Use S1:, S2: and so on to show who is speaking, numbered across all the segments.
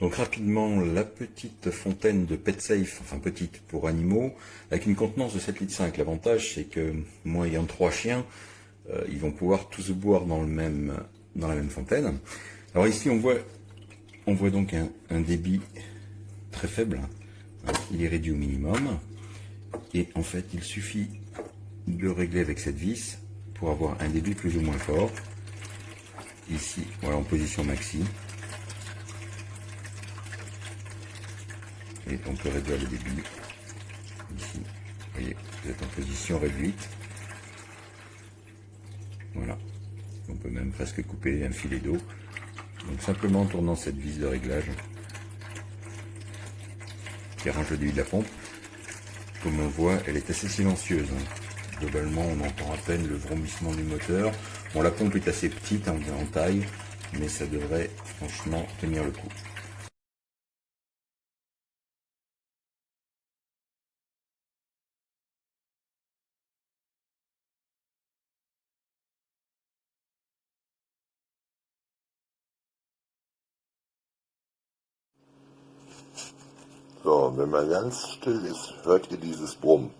S1: Donc rapidement, la petite fontaine de PetSafe, enfin petite pour animaux, avec une contenance de 7,5 litres. L'avantage, c'est que moi ayant 3 chiens, ils vont pouvoir tous boire dans la même fontaine. Alors ici, on voit donc un débit très faible. Il est réduit au minimum. Et en fait, il suffit de régler avec cette vis pour avoir un débit plus ou moins fort. Ici, voilà, en position maxi. Et on peut réduire le débit. Ici, vous voyez, vous êtes en position réduite. Voilà. On peut même presque couper un filet d'eau. Donc simplement en tournant cette vis de réglage qui arrange le débit de la pompe. Comme on voit, elle est assez silencieuse. Globalement, on entend à peine le vrombissement du moteur. Bon, la pompe est assez petite en taille, mais ça devrait franchement tenir le coup.
S2: So, wenn man ganz still ist, hört ihr dieses Brummen.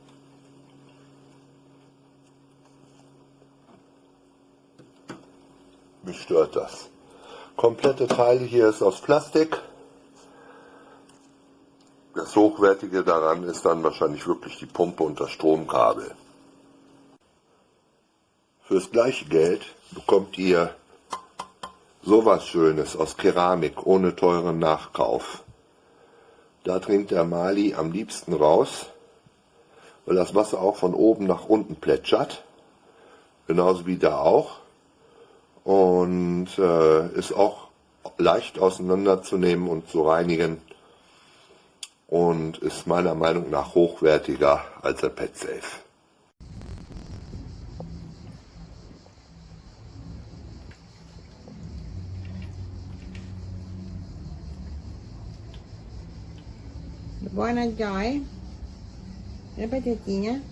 S2: Mich stört das. Komplette Teile hier ist aus Plastik. Das Hochwertige daran ist dann wahrscheinlich wirklich die Pumpe und das Stromkabel. Fürs gleiche Geld bekommt ihr sowas Schönes aus Keramik ohne teuren Nachkauf. Da trinkt der Mali am liebsten raus, weil das Wasser auch von oben nach unten plätschert. Genauso wie da auch. Und ist auch leicht auseinanderzunehmen und zu reinigen. Und ist meiner Meinung nach hochwertiger als der PetSafe.
S3: Buona Joy, le patatine.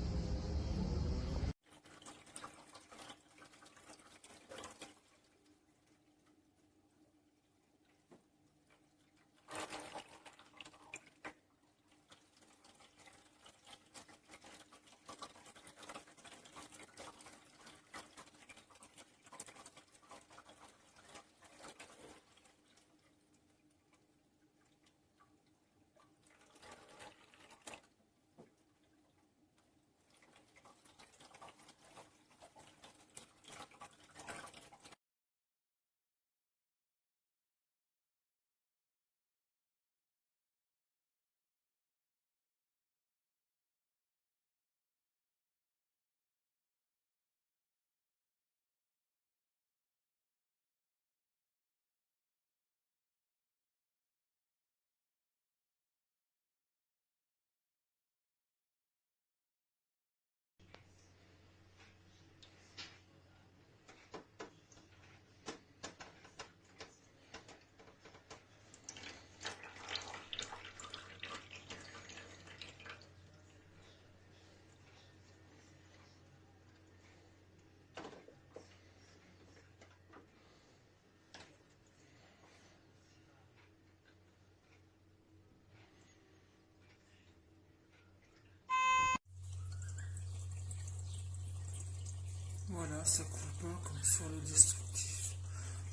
S4: Voilà, ça coule pas comme sur le destructif.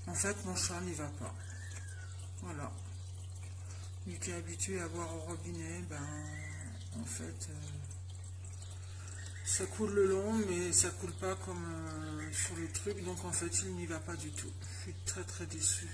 S4: En fait, mon chat n'y va pas. Voilà. Lui qui est habitué à boire au robinet, ben, en fait, ça coule le long, mais ça coule pas comme sur le truc. Donc, en fait, il n'y va pas du tout. Je suis très très déçu.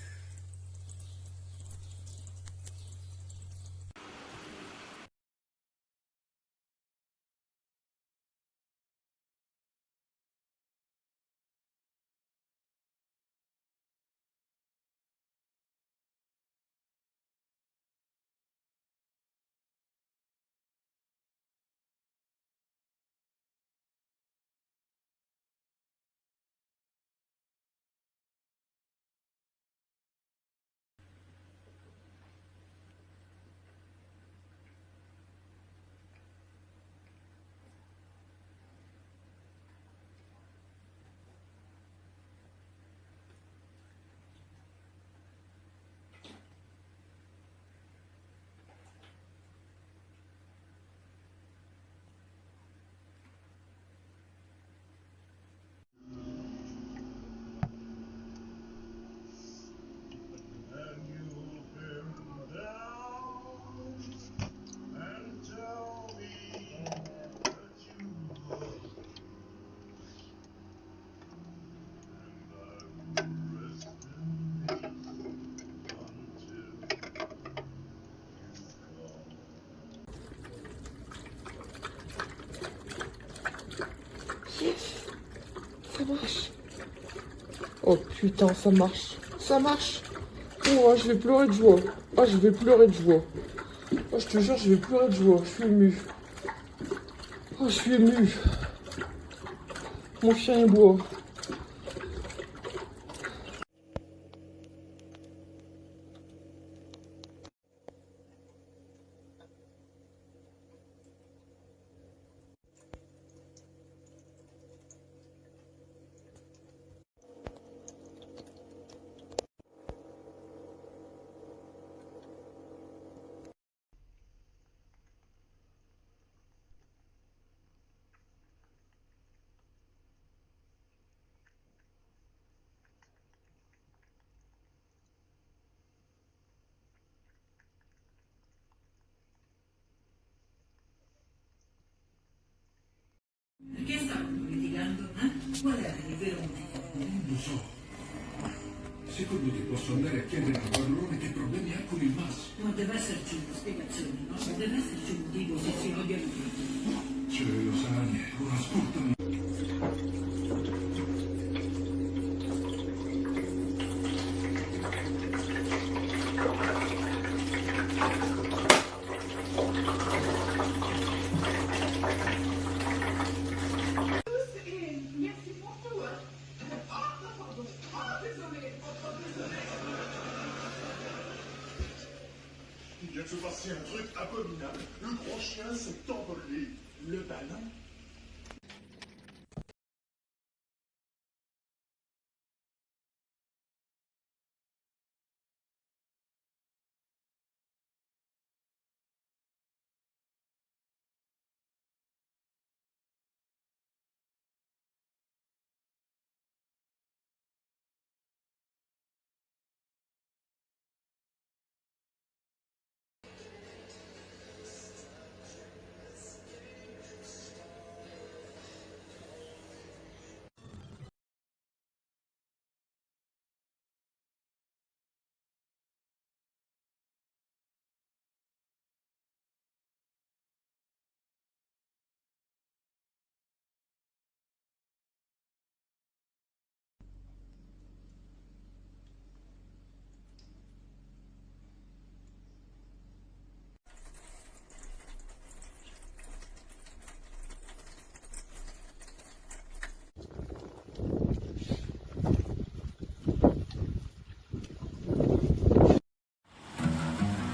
S5: Oh putain, ça marche. Ça marche. Oh, je vais pleurer de joie. Oh, je vais pleurer de joie. Oh, je te jure, je vais pleurer de joie. Je suis ému. Oh, je suis ému. Mon chien est beau.
S6: Perché stanno litigando? Qual è il vero motivo?
S7: Non lo so. Secondo te posso andare a chiedere al padrone che problemi ha con il MAS?
S6: Ma deve esserci una spiegazione, no? Deve esserci un motivo se si odiano tutti.
S7: Cielo sai, ora ascoltami.
S8: Il vient de se passer un truc abominable. Le gros chien s'est envolé. Le ballon.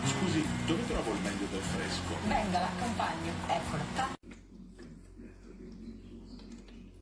S7: Scusi, dove trovo il meglio del fresco?
S9: Venga, l'accompagno. Eccola.